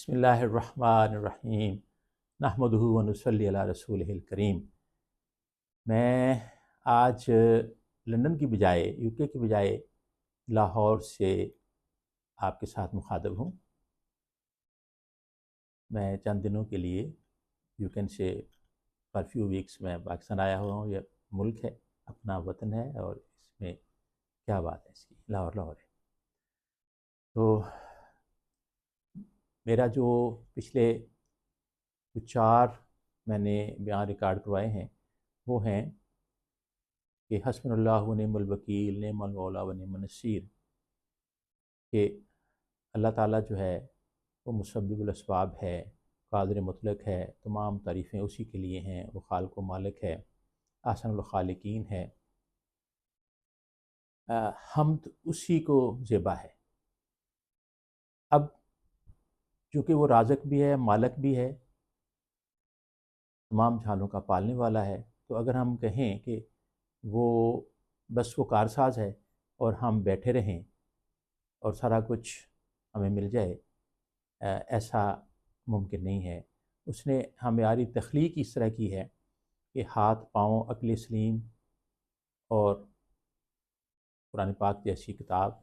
بسم اللہ الرحمن الرحیم نحمدہ و نصلی علی رسولہ الکریم۔ میں آج لندن کی بجائے UK کی بجائے لاہور سے آپ کے ساتھ مخاطب ہوں۔ میں چند دنوں کے لیے UK سے فار فیو ویکس میں پاکستان آیا ہوا ہوں۔ یہ ملک ہے، اپنا وطن ہے، اور اس میں کیا بات ہے، اس کی لاہور ہے۔ تو میرا جو پچھلے 4 میں نے بیان ریکارڈ کروائے ہیں وہ ہیں کہ حسبنا اللہ و نعم الوکیل، نعم المولا و نعم النصیر، کہ اللہ تعالیٰ جو ہے وہ مسبب الاسباب ہے، قادر مطلق ہے، تمام تعریفیں اسی کے لیے ہیں، وہ خالق و مالک ہے، احسن الخالقین ہے، حمد اسی کو زیبا ہے۔ اب چونکہ وہ رازق بھی ہے، مالک بھی ہے، تمام جہانوں کا پالنے والا ہے، تو اگر ہم کہیں کہ وہ بس وہ کارساز ہے اور ہم بیٹھے رہیں اور سارا کچھ ہمیں مل جائے، ایسا ممکن نہیں ہے۔ اس نے ہماری تخلیق اس طرح کی ہے کہ ہاتھ، پاؤں، عقل سلیم اور قرآن پاک جیسی کتاب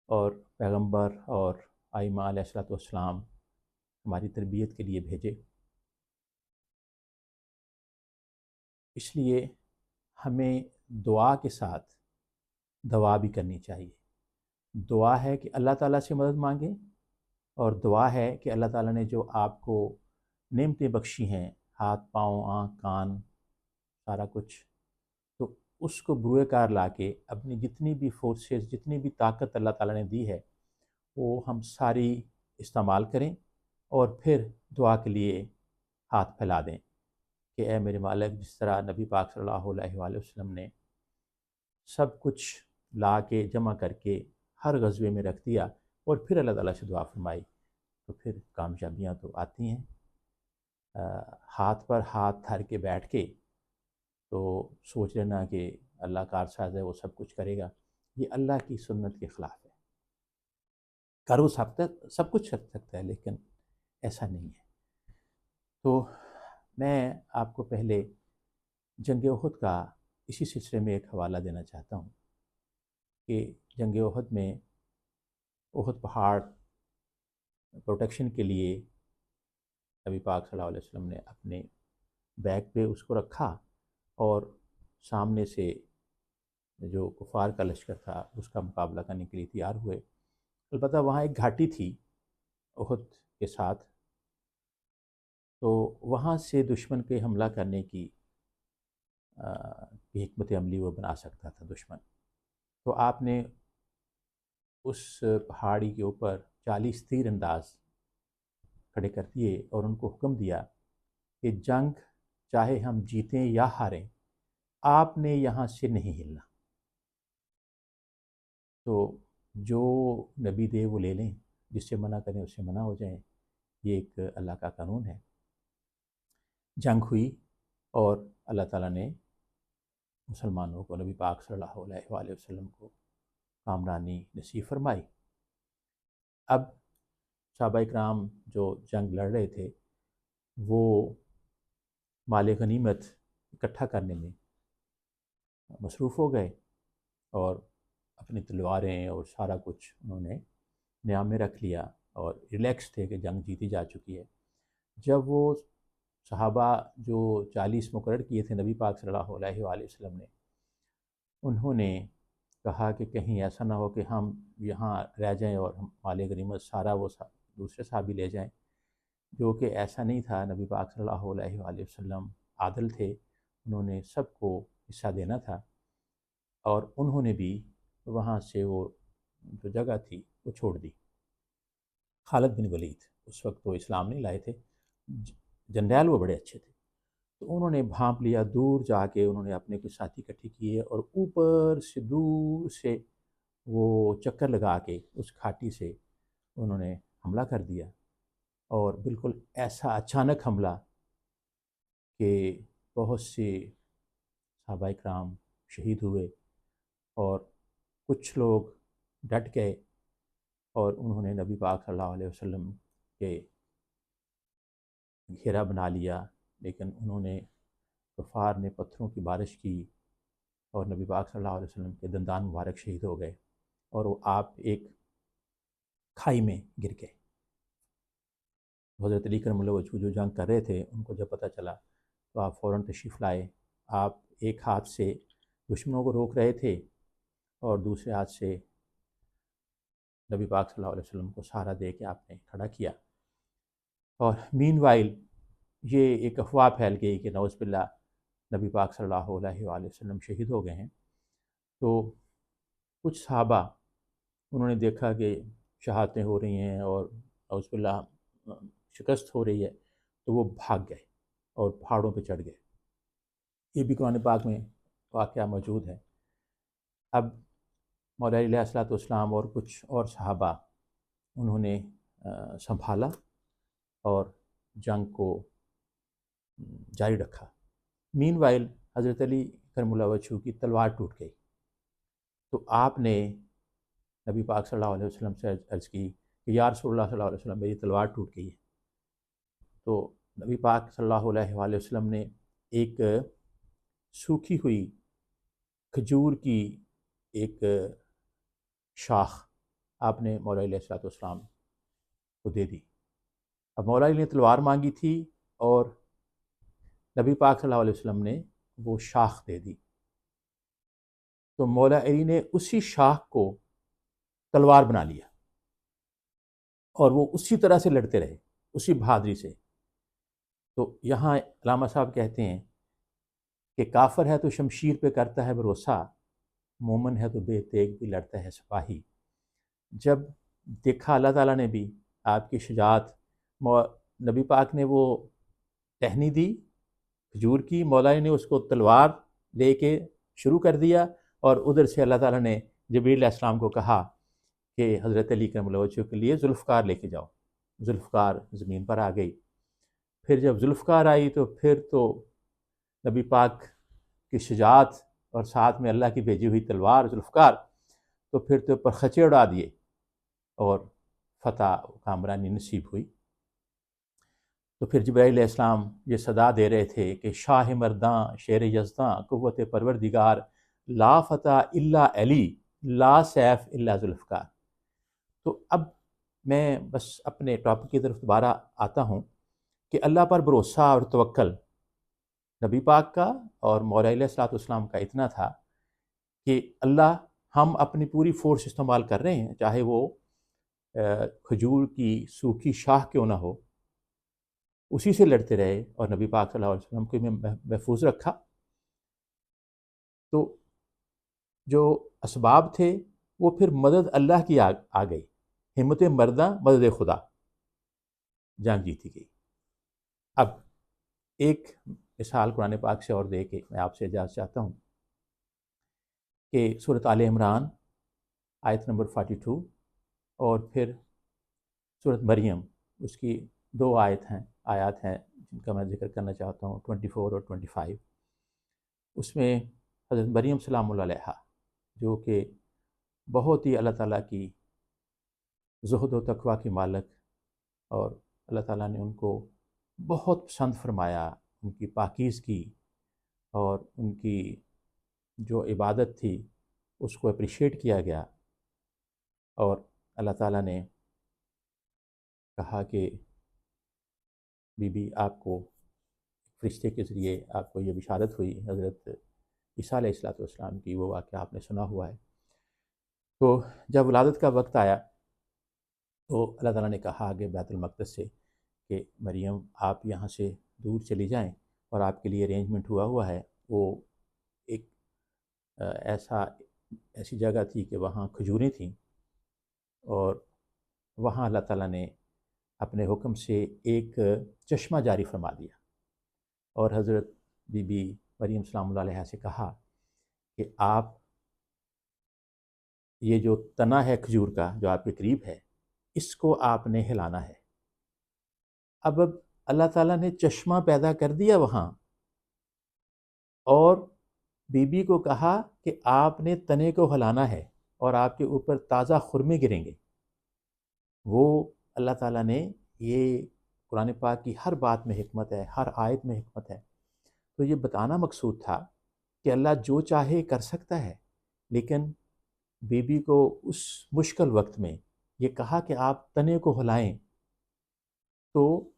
اور پیغمبر اور ائمہ علیہ الصلوۃ والسلام ہماری تربیت کے لیے بھیجے۔ اس لیے ہمیں دعا کے ساتھ دعا بھی کرنی چاہیے۔ دعا ہے کہ اللہ تعالیٰ سے مدد مانگیں، اور دعا ہے کہ اللہ تعالیٰ نے جو آپ کو نعمتیں بخشی ہیں، ہاتھ، پاؤں، آنکھ، کان، سارا کچھ، تو اس کو بروئے کار لا کے اپنی جتنی بھی فورسز، جتنی بھی طاقت اللہ تعالیٰ نے دی ہے، وہ ہم ساری استعمال کریں، اور پھر دعا کے لیے ہاتھ پھیلا دیں کہ اے میرے مالک، جس طرح نبی پاک صلی اللہ علیہ وآلہ وسلم نے سب کچھ لا کے جمع کر کے ہر غزوے میں رکھ دیا اور پھر اللہ تعالیٰ سے دعا فرمائی، تو پھر کامیابیاں تو آتی ہیں۔ ہاتھ پر ہاتھ دھر کے بیٹھ کے تو سوچ لینا کہ اللہ کارساز ہے، وہ سب کچھ کرے گا، یہ اللہ کی سنت کے خلاف ہے۔ کر وہ سب کچھ کر سکتا ہے، لیکن ایسا نہیں ہے۔ تو میں آپ کو پہلے جنگ احد کا اسی سلسلے میں ایک حوالہ دینا چاہتا ہوں کہ جنگ احد میں احد پہاڑ پروٹیکشن کے لیے نبی پاک صلی اللہ علیہ وسلم نے اپنے بیک پہ اس کو رکھا، اور سامنے سے جو کفار کا لشکر تھا اس کا مقابلہ کرنے کے لیے تیار ہوئے۔ البتہ وہاں ایک گھاٹی تھی احد کے ساتھ، تو وہاں سے دشمن کے حملہ کرنے کی حکمت عملی وہ بنا سکتا تھا دشمن۔ تو آپ نے اس پہاڑی کے اوپر 40 تیر انداز کھڑے کر دیے اور ان کو حکم دیا کہ جنگ چاہے ہم جیتیں یا ہاریں، آپ نے یہاں سے نہیں ہلنا۔ تو جو نبی دے وہ لے لیں، جس سے منع کریں اس سے منع ہو جائیں، یہ ایک اللہ کا قانون ہے۔ جنگ ہوئی اور اللہ تعالیٰ نے مسلمانوں کو، نبی پاک صلی اللہ علیہ وآلہ وسلم کو کامرانی نصیب فرمائی۔ اب صحابہ اکرام جو جنگ لڑ رہے تھے وہ مال غنیمت اکٹھا کرنے میں مصروف ہو گئے، اور اپنی تلواریں اور سارا کچھ انہوں نے نیام میں رکھ لیا اور ریلیکس تھے کہ جنگ جیتی جا چکی ہے۔ جب وہ صحابہ جو 40 مقرر کیے تھے نبی پاک صلی اللہ علیہ وآلہ وسلم نے، انہوں نے کہا کہ کہیں ایسا نہ ہو کہ ہم یہاں رہ جائیں اور مال غنیمت سارا وہ دوسرے صحابی لے جائیں، جو کہ ایسا نہیں تھا۔ نبی پاک صلی اللہ علیہ وآلہ وسلم عادل تھے، انہوں نے سب کو حصہ دینا تھا، اور انہوں نے بھی وہاں سے وہ جو جگہ تھی وہ چھوڑ دی۔ خالد بن ولید اس وقت وہ اسلام نہیں لائے تھے، جنرل وہ بڑے اچھے تھے، تو انہوں نے بھانپ لیا، دور جا کے انہوں نے اپنے کچھ ساتھی اکٹھے کیے اور اوپر سے دور سے وہ چکر لگا کے اس گھاٹی سے انہوں نے حملہ کر دیا، اور بالکل ایسا اچانک حملہ کہ بہت سے صحابہ اکرام شہید ہوئے، اور کچھ لوگ ڈٹ گئے، اور انہوں نے نبی پاک صلی اللہ علیہ وسلم کہ گھیرا بنا لیا، لیکن انہوں نے کفار نے پتھروں کی بارش کی اور نبی پاک صلی اللہ علیہ وسلم کے دندان مبارک شہید ہو گئے اور وہ آپ ایک کھائی میں گر گئے۔ حضرت علی کرم اللہ وجہہ جو جنگ کر رہے تھے، ان کو جب پتہ چلا تو آپ فوراً تشریف لائے۔ آپ ایک ہاتھ سے دشمنوں کو روک رہے تھے اور دوسرے ہاتھ سے نبی پاک صلی اللہ علیہ وسلم کو سہارا دے کے آپ نے کھڑا کیا۔ اور مین وائل یہ ایک افواہ پھیل گئی کہ نعوذ باللہ نبی پاک صلی اللہ علیہ وآلہ وسلم شہید ہو گئے ہیں۔ تو کچھ صحابہ انہوں نے دیکھا کہ شہادتیں ہو رہی ہیں اور نعوذ باللہ شکست ہو رہی ہے، تو وہ بھاگ گئے اور پہاڑوں پہ چڑھ گئے۔ یہ بھی قرآن پاک میں واقعہ موجود ہے۔ اب مولا علیہ الصلوۃ والسلام اور کچھ اور صحابہ انہوں نے سنبھالا اور جنگ کو جاری رکھا۔ مین وائل حضرت علی کرم اللہ وجہہ کی تلوار ٹوٹ گئی، تو آپ نے نبی پاک صلی اللہ علیہ وسلم سے عرض کی کہ یا رسول اللہ صلی اللہ علیہ وسلم، میری تلوار ٹوٹ گئی ہے۔ تو نبی پاک صلی اللہ علیہ وآلہ وسلم نے ایک سوکھی ہوئی کھجور کی ایک شاخ آپ نے مولا علیہ الصلوۃ والسلام کو دے دی۔ اب مولا علی نے تلوار مانگی تھی اور نبی پاک صلی اللہ علیہ وسلم نے وہ شاخ دے دی، تو مولا علی نے اسی شاخ کو تلوار بنا لیا اور وہ اسی طرح سے لڑتے رہے، اسی بہادری سے۔ تو یہاں علامہ صاحب کہتے ہیں کہ کافر ہے تو شمشیر پہ کرتا ہے بھروسہ، مومن ہے تو بے تیغ بھی لڑتا ہے سپاہی۔ جب دیکھا اللہ تعالیٰ نے بھی آپ کی شجاعت، نبی پاک نے وہ ٹہنی دی کھجور کی، مولا علی نے اس کو تلوار لے کے شروع کر دیا، اور ادھر سے اللہ تعالیٰ نے جبریل علیہ السلام کو کہا کہ حضرت علی کرم اللہ وجہہ کے لیے ذوالفقار لے کے جاؤ۔ ذوالفقار زمین پر آ گئی۔ پھر جب ذوالفقار آئی تو پھر تو نبی پاک کی شجاعت اور ساتھ میں اللہ کی بھیجی ہوئی تلوار ذوالفقار، تو پھر تو پر خچے اڑا دیے اور فتح کامرانی نصیب ہوئی۔ تو پھر جبرائیل علیہ السلام یہ صدا دے رہے تھے کہ شاہ مرداں شیر یزداں قوت پروردگار، لا فتح الا علی، لا سیف الا ذوالفقار۔ تو اب میں بس اپنے ٹاپک کی طرف دوبارہ آتا ہوں کہ اللہ پر بھروسہ اور توکل نبی پاک کا اور مولا علیہ الصلوۃ والسلام کا اتنا تھا کہ اللہ، ہم اپنی پوری فورس استعمال کر رہے ہیں، چاہے وہ کھجور کی سوکھی شاخ کیوں نہ ہو، اسی سے لڑتے رہے اور نبی پاک صلی اللہ علیہ وسلم کو محفوظ رکھا۔ تو جو اسباب تھے وہ پھر مدد اللہ کی آ گئی، ہمت مرداں مدد خدا، جنگ جیتی گئی۔ اب ایک مثال قرآن پاک سے اور دے کے میں آپ سے اجازت چاہتا ہوں کہ سورۃ آل عمران آیت نمبر 42 اور پھر سورۃ مریم، اس کی دو آیات ہیں جن کا میں ذکر کرنا چاہتا ہوں، 24 اور 25۔ اس میں حضرت مریم سلام اللہ علیہا، جو کہ بہت ہی اللہ تعالیٰ کی زہد و تقویٰ کی مالک، اور اللہ تعالیٰ نے ان کو بہت پسند فرمایا، ان کی پاکیزگی اور ان کی جو عبادت تھی اس کو اپریشیٹ کیا گیا، اور اللہ تعالیٰ نے کہا کہ بی بی آپ کو فرشتے کے ذریعے آپ کو یہ بشارت ہوئی، حضرت عیسیٰ علیہ الصلوۃ والسلام کی، وہ واقعہ آپ نے سنا ہوا ہے۔ تو جب ولادت کا وقت آیا تو اللہ تعالیٰ نے کہا کہ بیت المقدس سے کہ مریم آپ یہاں سے دور چلی جائیں، اور آپ کے لیے ارینجمنٹ ہوا ہے، وہ ایک ایسی جگہ تھی کہ وہاں کھجوریں تھیں، اور وہاں اللہ تعالیٰ نے اپنے حکم سے ایک چشمہ جاری فرما دیا، اور حضرت بی بی مریم سلام اللہ علیہ سے کہا کہ آپ یہ جو تنا ہے کھجور کا جو آپ کے قریب ہے، اس کو آپ نے ہلانا ہے۔ اب اللہ تعالیٰ نے چشمہ پیدا کر دیا وہاں، اور بی بی کو کہا کہ آپ نے تنے کو ہلانا ہے اور آپ کے اوپر تازہ خرمے گریں گے۔ وہ اللہ تعالیٰ نے یہ قرآن پاک کی ہر بات میں حکمت ہے، ہر آیت میں حکمت ہے۔ تو یہ بتانا مقصود تھا کہ اللہ جو چاہے کر سکتا ہے، لیکن بی بی کو اس مشکل وقت میں یہ کہا کہ آپ تنے کو ہلائیں، تو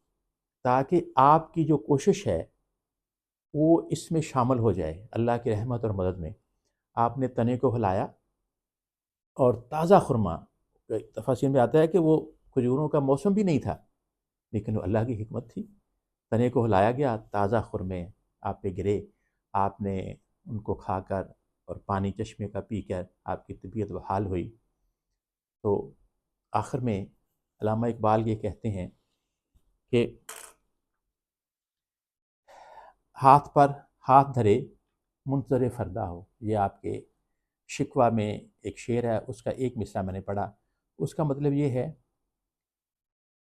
تاکہ آپ کی جو کوشش ہے وہ اس میں شامل ہو جائے اللہ کی رحمت اور مدد میں۔ آپ نے تنے کو ہلایا اور تازہ خرما، تفاسیر میں آتا ہے کہ وہ کھجوروں کا موسم بھی نہیں تھا، لیکن وہ اللہ کی حکمت تھی، تنے کو ہلایا گیا، تازہ خرمے آپ پہ گرے، آپ نے ان کو کھا کر اور پانی چشمے کا پی کر آپ کی طبیعت بحال ہوئی۔ تو آخر میں علامہ اقبال یہ کہتے ہیں کہ ہاتھ پر ہاتھ دھرے منتظر فردا ہو، یہ آپ کے شکوہ میں ایک شعر ہے، اس کا ایک مصرع میں نے پڑھا۔ اس کا مطلب یہ ہے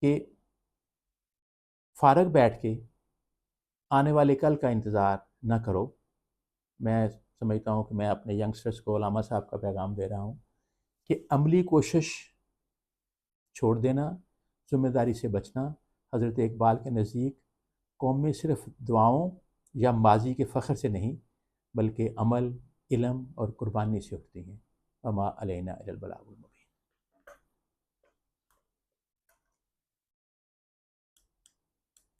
کہ فارغ بیٹھ کے آنے والے کل کا انتظار نہ کرو۔ میں سمجھتا ہوں کہ میں اپنے ینگسٹرز کو علامہ صاحب کا پیغام دے رہا ہوں کہ عملی کوشش چھوڑ دینا، ذمہ داری سے بچنا۔ حضرت اقبال کے نزدیک قومیں صرف دعاؤں یا ماضی کے فخر سے نہیں، بلکہ عمل، علم اور قربانی سے اٹھتی ہیں۔ وما علینا الا البلاغ۔